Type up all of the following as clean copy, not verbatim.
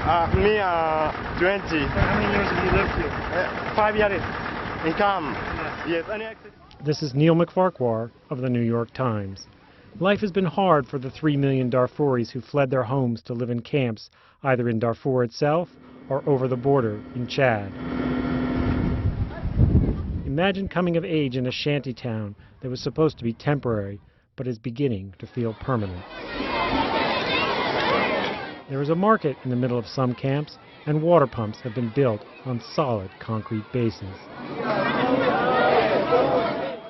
Me, 20. How many years have you lived here? 5 years in camp. Yes. This is Neil McFarquhar of the New York Times. Life has been hard for the 3 million Darfuris who fled their homes to live in camps either in Darfur itself or over the border in Chad. Imagine coming of age in a shanty town that was supposed to be temporary but is beginning to feel permanent. There is a market in the middle of some camps, and water pumps have been built on solid concrete bases.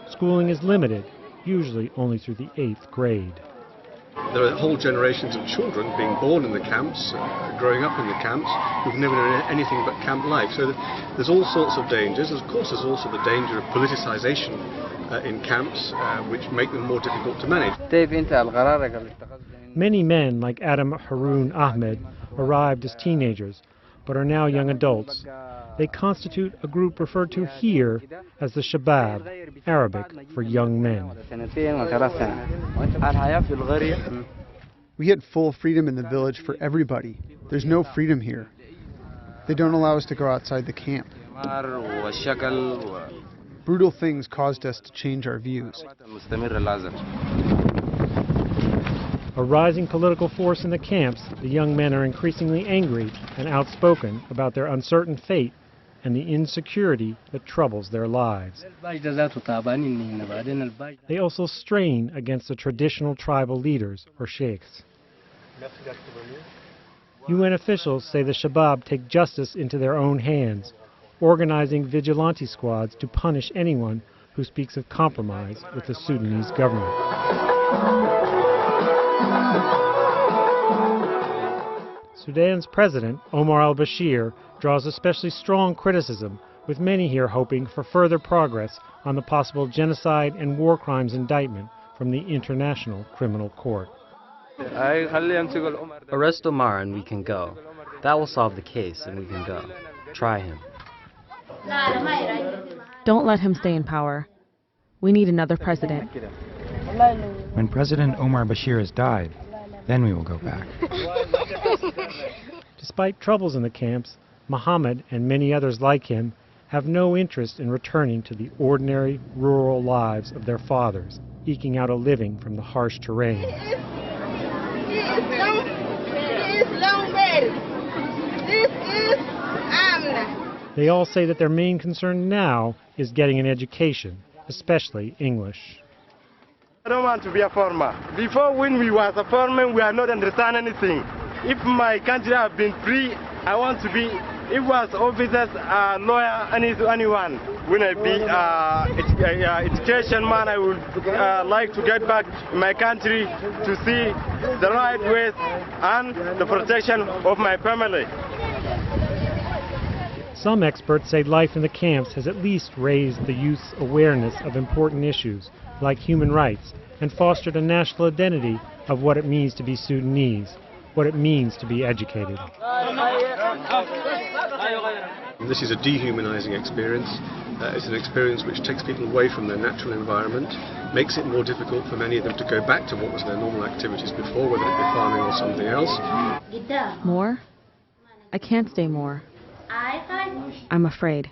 Schooling is limited, usually only through the 8th grade. There are whole generations of children being born in the camps, growing up in the camps, who've never known anything but camp life. So there's all sorts of dangers. Of course, there's also the danger of politicization in camps, which make them more difficult to manage. Many men, like Adam Haroun Ahmed, arrived as teenagers, but are now young adults. They constitute a group referred to here as the Shabab, Arabic for young men. We get full freedom in the village for everybody. There's no freedom here. They don't allow us to go outside the camp. Brutal things caused us to change our views. A rising political force in the camps, the young men are increasingly angry and outspoken about their uncertain fate and the insecurity that troubles their lives. They also strain against the traditional tribal leaders, or sheikhs. UN officials say the Shabab take justice into their own hands, organizing vigilante squads to punish anyone who speaks of compromise with the Sudanese government. Sudan's president, Omar al-Bashir, draws especially strong criticism, with many here hoping for further progress on the possible genocide and war crimes indictment from the International Criminal Court. Arrest Omar and we can go. That will solve the case and we can go. Try him. Don't let him stay in power. We need another president. When President Omar Bashir has died, then we will go back. Despite troubles in the camps, Mohammed and many others like him have no interest in returning to the ordinary rural lives of their fathers, eking out a living from the harsh terrain. They all say that their main concern now is getting an education, especially English. I don't want to be a farmer. Before, when we was a farmer, we are not understand anything. If my country have been free, I want to be, it was officers, lawyer, anyone. When I be education man, I would like to get back in my country to see the right ways and the protection of my family. Some experts say life in the camps has at least raised the youth's awareness of important issues, like human rights, and fostered a national identity of what it means to be Sudanese, what it means to be educated. This is a dehumanizing experience. It's an experience which takes people away from their natural environment, makes it more difficult for many of them to go back to what was their normal activities before, whether it be farming or something else. More? I can't stay more. I'm afraid.